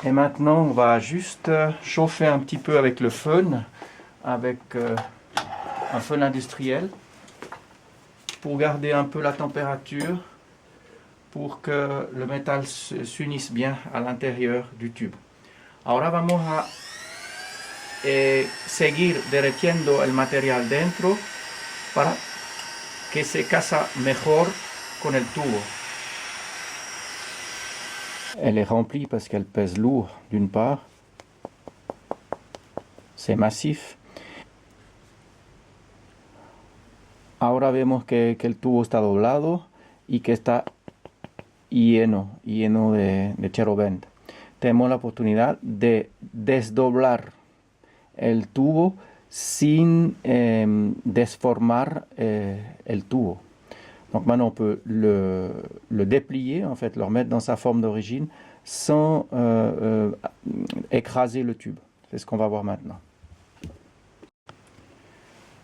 Et maintenant, on va juste chauffer un petit peu avec le fun, avec un fun industriel, pour garder un peu la température, pour que le métal s'unisse bien à l'intérieur du tube. Ahora vamos a seguir derritiendo el material dentro para que se casa mejor con el tubo. Elle est remplie parce qu'elle pèse lourd d'une part, c'est massif. Ahora vemos que el tubo está doblado y que está lleno de cherobend. Tenemos la oportunidad de desdoblar el tubo sin desformar el tubo. Donc maintenant on peut le déplier, en fait, le remettre dans sa forme d'origine sans écraser le tube. C'est ce qu'on va voir maintenant.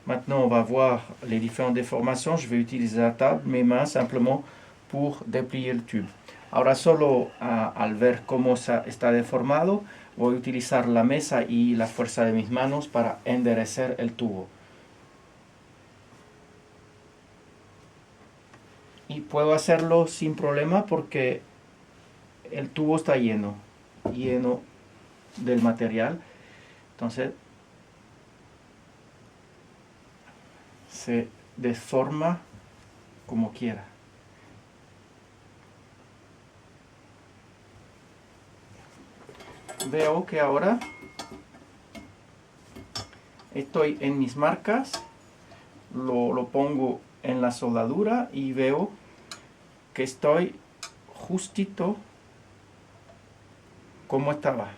Maintenant on va voir les différentes déformations. Je vais utiliser la table, mes mains simplement pour déplier le tube. Ahora solo al ver cómo está deformado, voy a utilizar la mesa y la fuerza de mis manos para enderezar el tubo. Y puedo hacerlo sin problema porque el tubo está lleno del material. Entonces se deforma como quiera. Veo que ahora estoy en mis marcas, lo pongo en la soldadura y veo que estoy justito como estaba.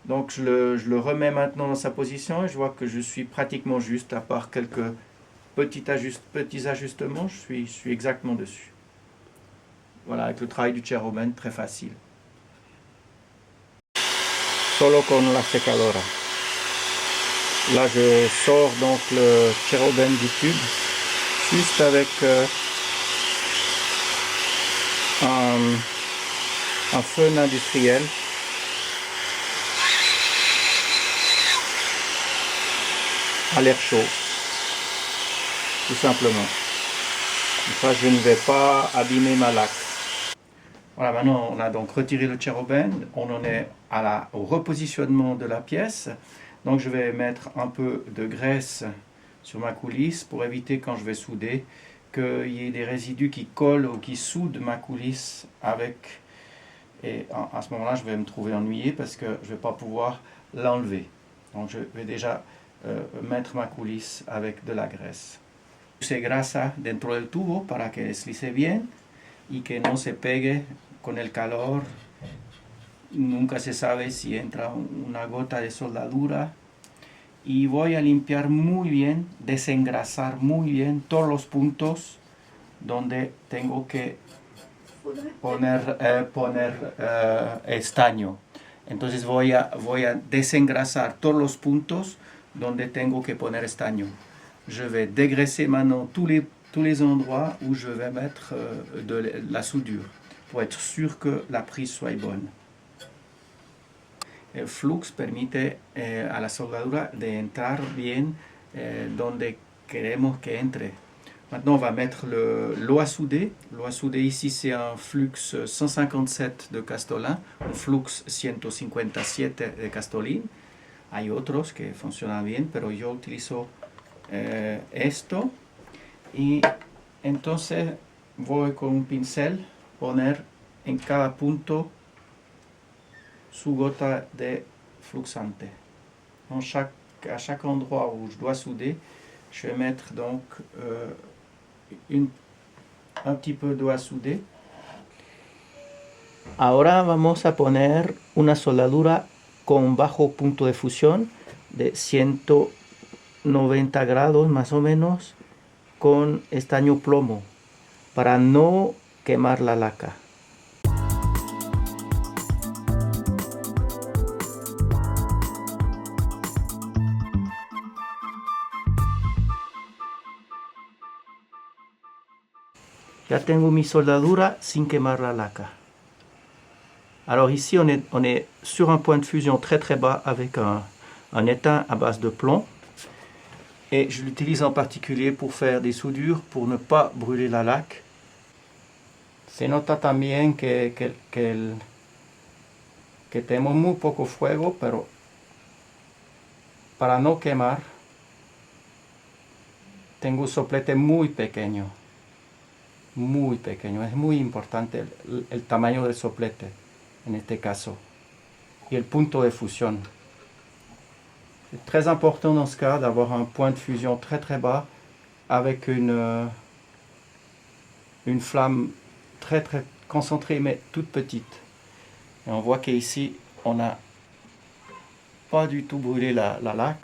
Donc je le remets maintenant dans sa position et je vois que je suis pratiquement juste, à part quelques petits ajustements, je suis exactement dessus. Voilà, avec le travail du cherobend, très facile. Solo con la secadora. Là, je sors donc le cherobend du tube, juste avec un fun industriel. À l'air chaud, tout simplement. Comme ça, je ne vais pas abîmer ma laque. Voilà, maintenant on a donc retiré le cherobend, on en est au repositionnement de la pièce. Donc je vais mettre un peu de graisse sur ma coulisse pour éviter, quand je vais souder, qu'il y ait des résidus qui collent ou qui soudent ma coulisse avec. Et à ce moment-là, je vais me trouver ennuyé parce que je ne vais pas pouvoir l'enlever. Donc je vais déjà mettre ma coulisse avec de la graisse. Puse grasa dentro del tubo para que deslice bien y que no se pegue con el calor. Nunca se sabe si entra una gota de soldadura. Y voy a limpiar muy bien, desengrasar muy bien todos los puntos donde tengo que poner estaño. Entonces voy a desengrasar todos los puntos donde tengo que poner estaño. Je vais dégraisser maintenant tous les endroits où je vais mettre de la soudure pour être sûr que la prise soit bonne. El flux permite a la soldadura de entrar bien donde queremos que entre. Maintenant, on va mettre l'eau à souder. L'eau à souder ici, c'est un flux 157 de Castolin, un flux 157 de Castolin. Hay otros que funcionan bien, pero yo utilizo esto. Y entonces voy con un pincel poner en cada punto su gota de fluxante. À chaque endroit où je dois souder, je vais mettre donc un petit peu d'eau à souder. Ahora vamos a poner una soldadura con bajo punto de fusión de 190 grados más o menos con estaño plomo para no quemar la laca. Ya tengo mi soldadura sin quemar la laca. Alors ici, on est sur un point de fusion très bas avec un étain à base de plomb. Et je l'utilise en particulier pour faire des soudures, pour ne pas brûler la laque. Se nota también que tenemos muy poco fuego, pero para no quemar, tengo un soplete muy pequeño. Muy pequeño. Es muy importante el tamaño del soplete, en este caso. Y el punto de fusión. C'est très important dans ce cas d'avoir un point de fusion très bas avec une flamme très concentrée mais toute petite. Et on voit qu'ici on n'a pas du tout brûlé la laque.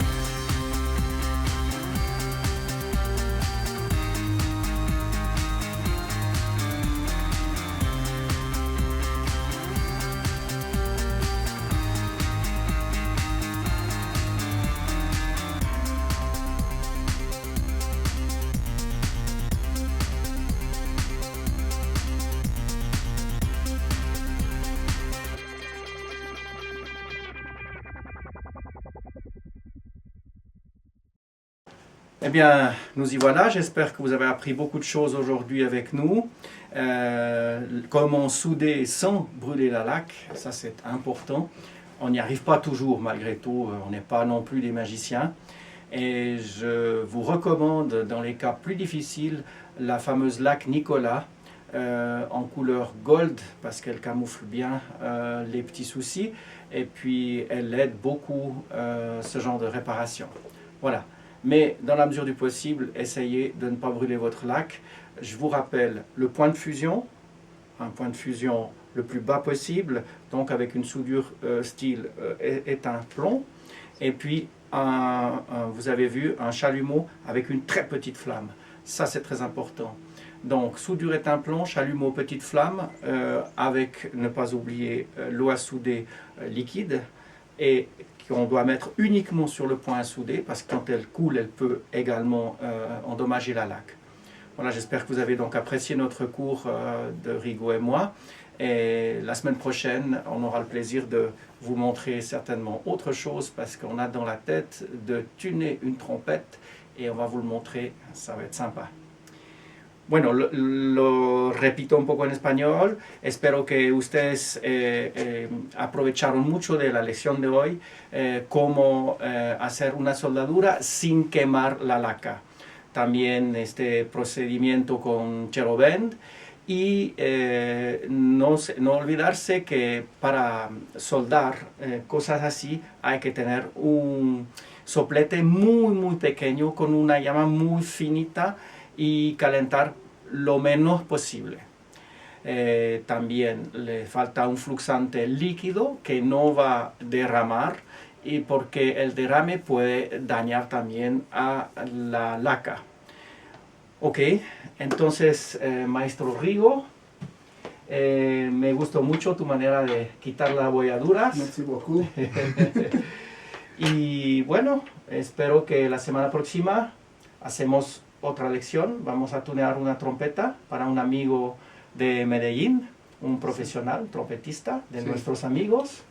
Eh bien, nous y voilà. J'espère que vous avez appris beaucoup de choses aujourd'hui avec nous. Comment souder sans brûler la laque, ça c'est important. On n'y arrive pas toujours malgré tout, on n'est pas non plus des magiciens. Et je vous recommande dans les cas plus difficiles la fameuse laque Nicolas en couleur gold parce qu'elle camoufle bien les petits soucis et puis elle aide beaucoup ce genre de réparation. Voilà. Mais dans la mesure du possible, essayez de ne pas brûler votre laque. Je vous rappelle le point de fusion, un point de fusion le plus bas possible, donc avec une soudure style étain plomb, et puis vous avez vu un chalumeau avec une très petite flamme. Ça c'est très important. Donc soudure étain plomb, chalumeau petite flamme, avec, ne pas oublier, l'eau à souder liquide, et qu'on doit mettre uniquement sur le point à souder parce que quand elle coule, elle peut également endommager la laque. Voilà, j'espère que vous avez donc apprécié notre cours de Rigo et moi. Et la semaine prochaine, on aura le plaisir de vous montrer certainement autre chose parce qu'on a dans la tête de tuner une trompette et on va vous le montrer, ça va être sympa. Bueno, lo repito un poco en español. Espero que ustedes aprovecharon mucho de la lección de hoy, cómo hacer una soldadura sin quemar la laca. También este procedimiento con Cherobend. Y no olvidarse que para soldar cosas así hay que tener un soplete muy pequeño con una llama muy finita y calentar lo menos posible. También le falta un fluxante líquido que no va a derramar y porque el derrame puede dañar también a la laca. Ok, entonces maestro Rigo, me gustó mucho tu manera de quitar las abolladuras. Merci beaucoup. Y bueno, espero que la semana próxima hacemos otra lección. Vamos a tunear una trompeta para un amigo de Medellín, un profesional, trompetista de nuestros amigos.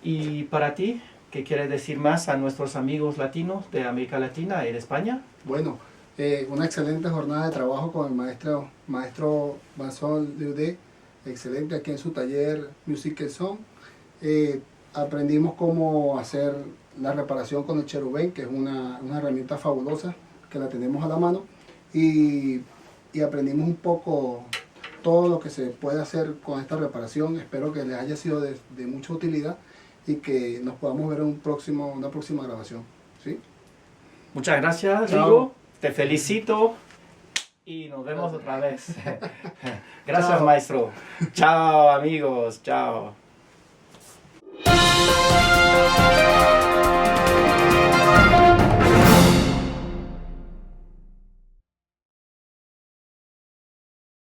Y para ti, ¿qué quieres decir más a nuestros amigos latinos de América Latina y de España? Bueno, una excelente jornada de trabajo con el maestro Vincent Leudé, excelente aquí en su taller Musique et Son. Aprendimos cómo hacer la reparación con el Cherubén, que es una herramienta fabulosa que la tenemos a la mano, y aprendimos un poco todo lo que se puede hacer con esta reparación. Espero que les haya sido de mucha utilidad y que nos podamos ver en una próxima grabación. ¿Sí? Muchas gracias, Chao. Rigo. Te felicito y nos vemos otra vez. Gracias, Chao. maestro. Chao, amigos. Chao.